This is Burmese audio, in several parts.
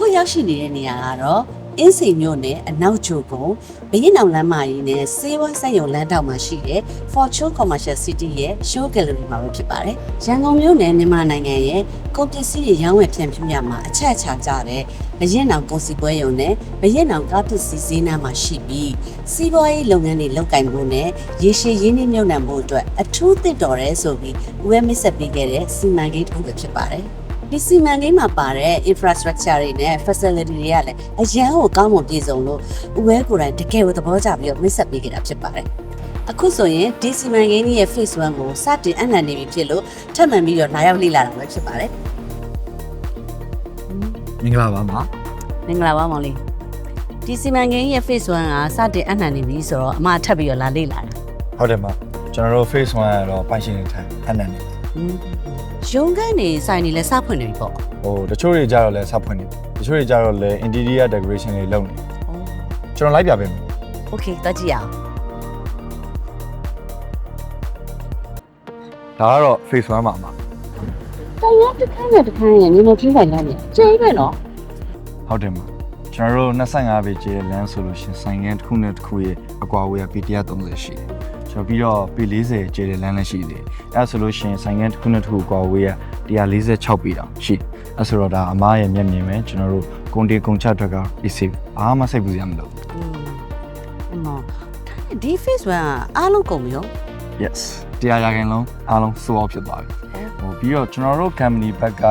အခုရောက်ရှိနေတဲ့နေရာကတော့အင်းစိန်မြို့နယ်အနောက်ကျိုကုန်းဘရင်အောင်လမ်းမကြီးနဲ့စေဝါဆိုင်ရုံလမ်းတောက်မှာရှိတဲ့ Fortune Commercial City ရဲ့ Show Gallery မှာပဲဖြစ်ပါတယ်။ရန်ကုန်မြို့နယ်မြန်မာနိုင်ငံရဲ့ကုန်ပစ္စည်းတွေရောင်းဝယ်ဖြန့်ဖြူးရမှာအချက်အချာကြတဲ့ဘရင်အောင်ကုန်စည်ပွဲရုံနဲ့ဘရင်အောင်ကားပစ္စည်းဈေးနှမ်းမှာရှိပြီးစီးပွားရေးလုပ်ငန်းတွေလုပ်ကိုင်ဖို့နဲ့ရေရှည်ရင်းနှီးမြှုပ်နှံဖို့အတွက်အထူးသင့်တော်တယ်ဆိုပြီးဦးဝဲမိတ်ဆက်ပေးခဲ့တဲ့စီမံကိန်းတစ်ခုပဲဖြစ်ပါတယ်။ဒီစီမံကိန်းမှာပါတဲ့ infrastructure တွေနဲ့ facility တွေကလည်းအရန်ကိုကောင်းမွန်ပြည့်စုံလို့ဦးဝဲကိုယ်တိုင်တကယ်ကိုသဘောကျပြီးတော့မိတ်ဆက်ပေးခဲ့တာဖြစ်ပါတယ်။အခုဆိုရင်ဒီစီမံကိန်းကြီးရဲ့ phase 1ကိုစတင်အနံ့နေပြီဖြစ်လို့ထပ်မံပြီးတော့လာရောက်လေ့လာတာပဲဖြစ်ပါတယ်မင်္ဂလာပါမမင်္ဂလာပါမောင်လေးဒီစီမံကိန်းရဲ့ phase 1ကစတင်အနံ့နေပြီဆိုတော့အမထပ်ပြီးတော့လာလေ့လာတာဟုတ်တယ်မကျွန်တော်တို့ phase 1ကတော့ပိုင်ရှင်နေထိုင်အနံ့နေရုံးခန်းနေဆိုင်နေလဲစဖွင့်နေပြီပေါ့ဟိုတချို့တွေကြတော့လဲစဖွင့်နေတချို့တွေကြတော့လဲ interior decoration တွေလုပ်နေကျွန်တော်လိုက်ပြပေးမယ် Okay တက်ကြည့်အောင်ဒါကတော့ phase 1ပါအမတိုင်ရတစ်ခန်းနဲ့တစ်ခန်းရဲ့နေမပြင်းဆိုင်လမ်းနေကျဲပဲနော်ဟုတ်တယ်မကျွန်တော်တို့25ပေကျဲလမ်းဆိုလို့ရှင်ဆိုင်ငန်းတစ်ခုနဲ့တစ်ခုရဲ့အကွာအဝေးကပေ130ရှိတယ်ကျွန်တော်ပြီးတော့ပေ40ကျဲတဲ့လမ်းလည်းရှိသေးတယ်အဲဆိုလို့ရှင်ဆိုင်ငန်းတစ်ခုနဲ့တစ်ခုအကွာအဝေးက146ပေတောင်ရှိတယ်အဲဆိုတော့ဒါအမားရဲ့မျက်မြင်ပဲကျွန်တော်တို့ကုန်တေကုန်ချအတွက်က easy ဘာမှစိတ်ပူစရာမလိုအမဒီ phase 1ကအားလုံးကုန်ပြီရော yes 100%လုံးအားလုံးစိုးအောင်ဖြစ်သွားပြီဟိုပြီးတော့ကျွန်တော်တို့ company ဘက်က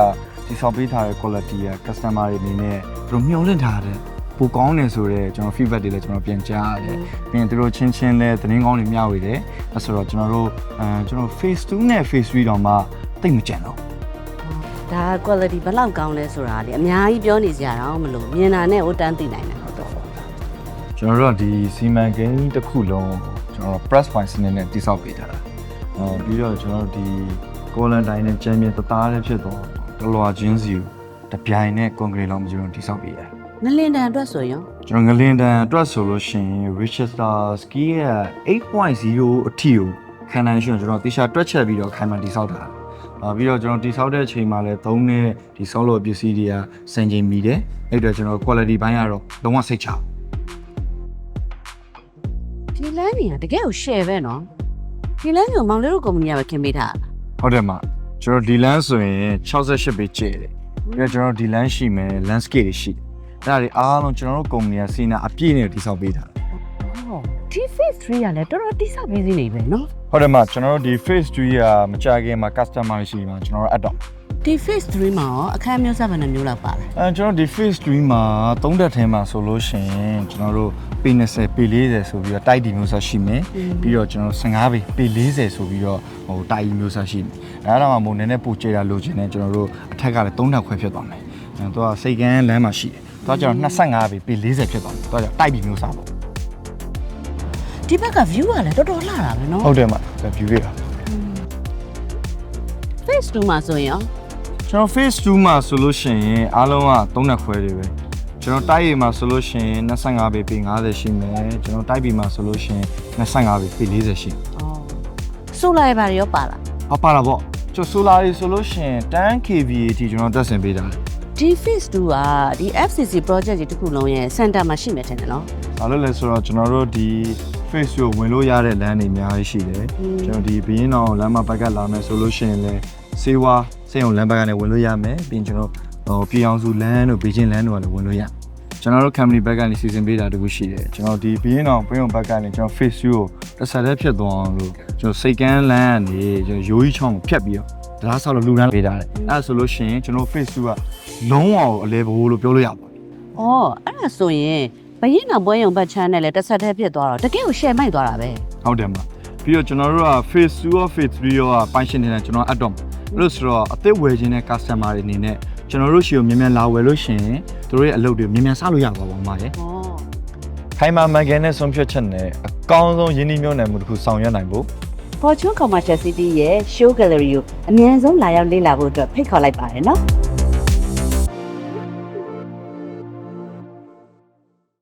ဒီဆောက်ပေးထားတဲ့ quality က customer တွေအနေနဲ့သူတို့မျှော်လင့်ထားတဲ့ပိုကောင်းတယ်ဆိုတော့ကျွန်တော် feedback တွေလည်းကျွန်တော်ပြန်ကြားရတယ်ပြီးရင်သူတို့ချင်းချင်းလည်းသတင်းကောင်းတွေမျှဝေတယ်အဲဆိုတော့ကျွန်တော်တို့phase 2နဲ့ phase 3တောင်မှတိတ်မကြံတော့ဒါ quality ဘယ်လောက်ကောင်းလဲဆိုတာလေအများကြီးပြောနေကြရအောင်မလို့မြင်တာနဲ့ဟိုတန်းသိနိုင်တယ်ဟုတ်တော့ကျွန်တော်တို့ကဒီစီမံကိန်းတစ်ခုလုံးကျွန်တော် press point စနစ်နဲ့တိစောက်ပေးထားတာပြီးတော့ကျွန်တော်တို့ဒီ colon တိုင်းနဲ့ချမ်းမြေတသားလေးဖြစ်တော့တလွာချင်းစီကိုတပြိုင်နဲ့ concrete လောက်ကျွန်တော်တိစောက်ပေးရတယ်ငလင်တန်အတွက်ဆိုရင်ကျွန်တော်ငလင်တန်အတွက်ဆိုလို့ရှိရင် Richester Ski ရဲ့ 8.0 အထိကိုခံနိုင်ရှင်ကျွန်တော်တေချာတွက်ချက်ပြီးတော့ခိုင်မှန်တိစောက်တာပြီးတော့ကျွန်တော်တိစောက်တဲ့အချိန်မှာလည်းသုံးတဲ့ဒီဆောက်လုပ်ပစ္စည်းတွေကစံချိန်မိတယ်အဲ့တော့ကျွန်တော် quality ဘိုင်းကတော့လုံးဝစိတ်ချဒီလမ်းကြီးကတကယ်ကို share ပဲနော်ဒီလမ်းကမောင်လေးတို့ကုမ္ပဏီကပဲခင်ပေးထားဟုတ်တယ်မကျွန်တော်ဒီလမ်းဆိုရင်68ပေကျဲတယ်ပြီးတော့ကျွန်တော်ဒီလမ်းရှိမယ် landscape တွေရှိတယ်အဲ့ဒါတွေအားလုံးကျွန်တော်တို့ကုမ္ပဏီကစီနာအပြည့်နဲ့တိစောက်ပေးထားတယ်ဟုတ်ဒီ phase 3ကလည်းတော်တော်တိစောက်ပေးစီနေပဲနော်ဟုတ်တယ်မကျွန်တော်တို့ဒီ phase 3ကမကြခင်မှာ customer ရှိမှာကျွန်တော်တို့အပ်တော့ဒီ phase 3မှာရောအခန်းမျိုးစားဘယ်နှမျိုးလောက်ပါလဲကျွန်တော်ဒီ phase 3မှာ3တက်ထဲမှာဆိုလို့ရှိရင်ကျွန်တော်တို့ပေ20ပေ40ဆိုပြီးတော့တိုက်ဒီမျိုးစားရှိမယ်ပြီးတော့ကျွန်တော်15ပေ40ဆိုပြီးတော့ဟိုတိုက်ဒီမျိုးစားရှိမယ်ဒါတော့မှမို့နည်းနည်းပိုကျတာလိုချင်တယ်ကျွန်တော်တို့အထက်ကလည်း3တက်ခွဲဖြစ်သွားမယ်သူကစိတ်ကန်းလမ်းမှာရှိတယ်သူကကျွန်တော်25ပေ40ဖြစ်သွားတယ်သူကတိုက်ဒီမျိုးစားပေါ့ဒီဘက်က view ကလည်းတော်တော်လှတာပဲเนาะဟုတ်တယ်မ view တွေက phase 2မှာဆိုရင်ကျွန်တော် phase 2မှာဆိုလို့ရှိရင်အားလုံးက3နှစ်ခွဲတွေပဲကျွန်တော်တိုက်ရီမှာဆိုလို့ရှိရင်25ပေ50ရှိမယ်ကျွန်တော်တိုက်ဘီမှာဆိုလို့ရှိရင်25ပေ40ရှိဆိုလာရပါရောပါလားပါလာပေါ့ကျွန်တော်ဆိုလာရီဆိုလို့ရှိရင်10 kVA အထိကျွန်တော်တက်ဆင်ပေးတာဒီ phase 2ကဒီ FCC project ကြီးတစ်ခုလုံးရဲ့ center မှာရှိမယ်ထင်တယ်နော်ဘာလို့လဲဆိုတော့ကျွန်တော်တို့ဒီ phase 2ကိုဝင်လို့ရတဲ့လမ်းတွေအများကြီးရှိတယ်ကျွန်တော်ဒီဘင်းအောင်လမ်းမှာဘက်ကလာမယ်ဆိုလို့ရှိရင်လည်းစေဝါစိတ်ုံလမ်းဘက်ကနေဝင်လို့ရမယ်ပြီးရင်ကျွန်တော်ပြည်အောင်စုလမ်းတို့ဘေကျင်းလမ်းတို့ကလည်းဝင်လို့ရကျွန်တော်တို့ company ဘက်ကနေစီစဉ်ပေးတာတခုရှိတယ်ကျွန်တော်ဒီဘင်းအောင်ဘင်းအောင်ဘက်ကနေကျွန်တော် phase 2ကိုတစ်ဆက်တည်းဖြစ်သွားအောင်လို့ကျွန်တော်စိတ်ကန်းလမ်းကနေကျွန်တော်ရိုးကြီးချောင်းကိုဖြတ်ပြီးတော့တရားဆောက်လို့လူတန်းပေးတာလေအဲ့ဒါဆိုလို့ရှိရင်ကျွန်တော် phase 2ကလုံးဝအလဲဘိုးလို့ပြောလို့ရပါတယ်အဲ့ဒါဆိုရင်ဘရင်နောက်ပွဲရုံဘက်ချမ်းနဲ့လည်းတစ်ဆက်တည်းဖြစ်သွားတော့တကယ်ကို share မိုက်သွားတာပဲဟုတ်တယ်မပြီးတော့ကျွန်တော်တို့က phase 2ရော phase 3ရောပိုင်ရှင်နေတဲ့ကျွန်တော်အတော့အဲ့လိုဆိုတော့အသက်ဝယ်ခြင်းတဲ့ customer တွေအနေနဲ့ကျွန်တော်တို့ရှိကိုမြန်မြန်လာဝယ်လို့ရှိရင်တို့ရဲ့အလုပ်တွေမြန်မြန်စလို့ရပါပါမှာရဲ့ခိုင်မာမှန်ကန်တဲ့ဆုံးဖြတ်ချက်နဲ့အကောင်းဆုံးယင်းနှိမ့်မြုံနယ်မှုတစ်ခုဆောင်ရွက်နိုင်ဖို့ Fortune Commercial City ရဲ့ Show Gallery ကိုအမြန်ဆုံးလာရောက်လေ့လာဖို့အတွက်ဖိတ်ခေါ်လိုက်ပါတယ်နော်